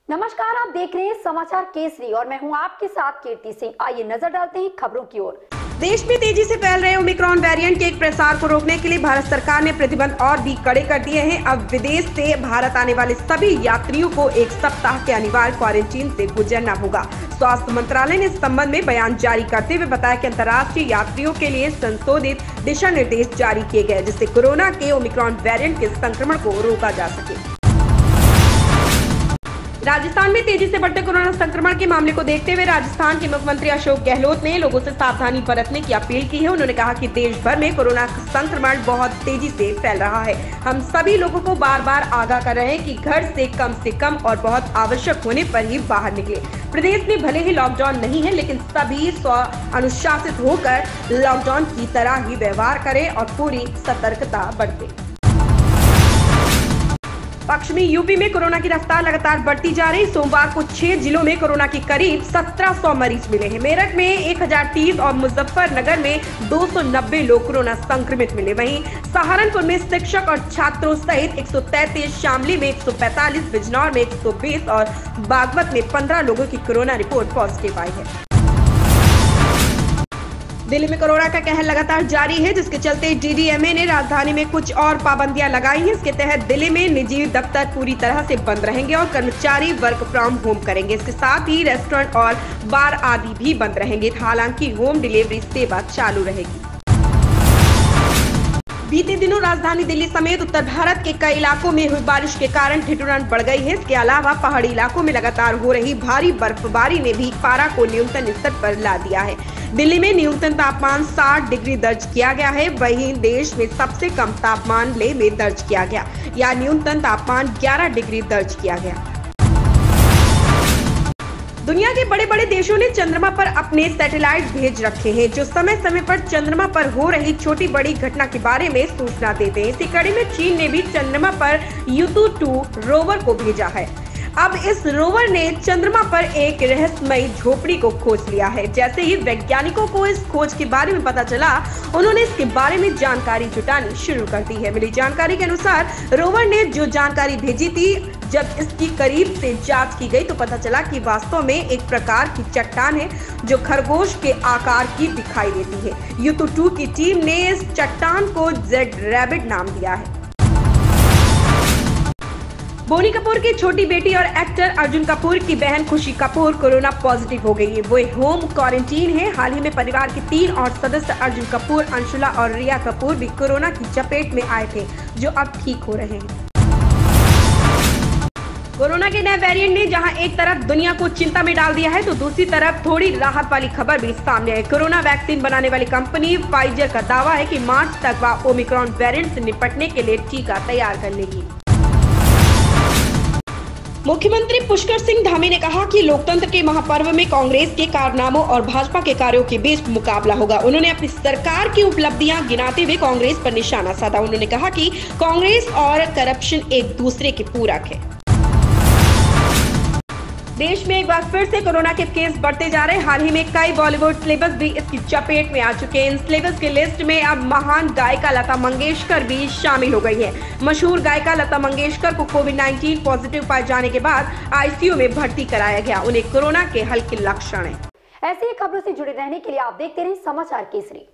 नमस्कार, आप देख रहे हैं समाचार केसरी और मैं हूं आपके साथ कीर्ति सिंह। आइए नजर डालते हैं खबरों की ओर। देश में तेजी से फैल रहे ओमिक्रॉन वेरिएंट के एक प्रसार को रोकने के लिए भारत सरकार ने प्रतिबंध और भी कड़े कर दिए हैं। अब विदेश से भारत आने वाले सभी यात्रियों को 1 सप्ताह के अनिवार्य क्वारंटीन से गुजरना होगा। स्वास्थ्य मंत्रालय ने इस संबंध में बयान जारी करते हुए बताया कि अंतर्राष्ट्रीय यात्रियों के लिए संशोधित दिशा निर्देश जारी किए गए, जिससे कोरोना के ओमिक्रॉन वेरिएंट के संक्रमण को रोका जा सके। राजस्थान में तेजी से बढ़ते कोरोना संक्रमण के मामले को देखते हुए राजस्थान के मुख्यमंत्री अशोक गहलोत ने लोगों से सावधानी बरतने की अपील की है। उन्होंने कहा कि देश भर में कोरोना संक्रमण बहुत तेजी से फैल रहा है। हम सभी लोगों को बार बार आगाह कर रहे हैं कि घर से कम और बहुत आवश्यक होने पर ही बाहर निकले। प्रदेश में भले ही लॉकडाउन नहीं है, लेकिन सभी अनुशासित होकर लॉकडाउन की तरह ही व्यवहार करें और पूरी सतर्कता बरतें। पश्चिमी यूपी में कोरोना की रफ्तार लगातार बढ़ती जा रही। सोमवार को 6 जिलों में कोरोना की करीब 1700 मरीज मिले हैं। मेरठ में 1030 और मुजफ्फरनगर में 290 लोग कोरोना संक्रमित मिले। वहीं सहारनपुर में शिक्षक और छात्रों सहित 133, शामली में 145, बिजनौर में 120 और बागपत में 15 लोगों की कोरोना रिपोर्ट पॉजिटिव आई है। दिल्ली में कोरोना का कहर लगातार जारी है, जिसके चलते डीडीएमए ने राजधानी में कुछ और पाबंदियां लगाई हैं। इसके तहत दिल्ली में निजी दफ्तर पूरी तरह से बंद रहेंगे और कर्मचारी वर्क फ्रॉम होम करेंगे। इसके साथ ही रेस्टोरेंट और बार आदि भी बंद रहेंगे। हालांकि होम डिलीवरी सेवा चालू रहेगी। बीते दिनों राजधानी दिल्ली समेत उत्तर भारत के कई इलाकों में हुई बारिश के कारण ठिठुरन बढ़ गई है। इसके अलावा पहाड़ी इलाकों में लगातार हो रही भारी बर्फबारी ने भी पारा को न्यूनतम स्तर पर ला दिया है। दिल्ली में न्यूनतम तापमान 60 डिग्री दर्ज किया गया है। वहीं देश में सबसे कम तापमान लेह में दर्ज किया गया। यहाँ न्यूनतम तापमान 11 डिग्री दर्ज किया गया। दुनिया के बड़े बड़े देशों ने चंद्रमा पर अपने सैटेलाइट भेज रखे हैं, जो समय समय पर चंद्रमा पर हो रही छोटी बड़ी घटना के बारे में सूचना देते हैं। इसी कड़ी में चीन ने भी चंद्रमा पर युतु-2 रोवर को भेजा है। अब इस रोवर ने चंद्रमा पर एक रहस्यमयी झोपड़ी को खोज लिया है। जैसे ही वैज्ञानिकों को इस खोज के बारे में पता चला, उन्होंने इसके बारे में जानकारी जुटानी शुरू कर दी है। मिली जानकारी के अनुसार रोवर ने जो जानकारी भेजी थी, जब इसकी करीब से जांच की गई तो पता चला कि वास्तव में एक प्रकार की चट्टान है जो खरगोश के आकार की दिखाई देती है। युतु-2 की टीम ने इस चट्टान को जेड रैबिट नाम दिया है। बोनी कपूर की छोटी बेटी और एक्टर अर्जुन कपूर की बहन खुशी कपूर कोरोना पॉजिटिव हो गई है। वो होम क्वारंटीन है। हाल ही में परिवार के 3 और सदस्य अर्जुन कपूर, अंशुला और रिया कपूर भी कोरोना की चपेट में आए थे, जो अब ठीक हो रहे हैं। कोरोना के नए वेरिएंट ने जहां एक तरफ दुनिया को चिंता में डाल दिया है, तो दूसरी तरफ थोड़ी राहत वाली खबर भी सामने है। कोरोना वैक्सीन बनाने वाली कंपनी फाइजर का दावा है कि मार्च तक वह ओमिक्रॉन वेरिएंट से निपटने के लिए टीका तैयार कर लेगी। मुख्यमंत्री पुष्कर सिंह धामी ने कहा कि लोकतंत्र के महापर्व में कांग्रेस के कारनामों और भाजपा के कार्यों के बीच मुकाबला होगा। उन्होंने अपनी सरकार की उपलब्धियां गिनाते हुए कांग्रेस पर निशाना साधा। उन्होंने कहा कि कांग्रेस और करप्शन एक दूसरे के पूरक है। देश में एक बार फिर से कोरोना के केस बढ़ते जा रहे हैं। हाल ही में कई बॉलीवुड सेलेब्स भी इसकी चपेट में आ चुके हैं। इन सेलेब्स की लिस्ट में अब महान गायिका लता मंगेशकर भी शामिल हो गई है। मशहूर गायिका लता मंगेशकर को कोविड-19 पॉजिटिव पाए जाने के बाद आईसीयू में भर्ती कराया गया। उन्हें कोरोना के हल्के लक्षण हैं। ऐसी खबरों से जुड़े रहने के लिए आप देखते रहें समाचार केसरी।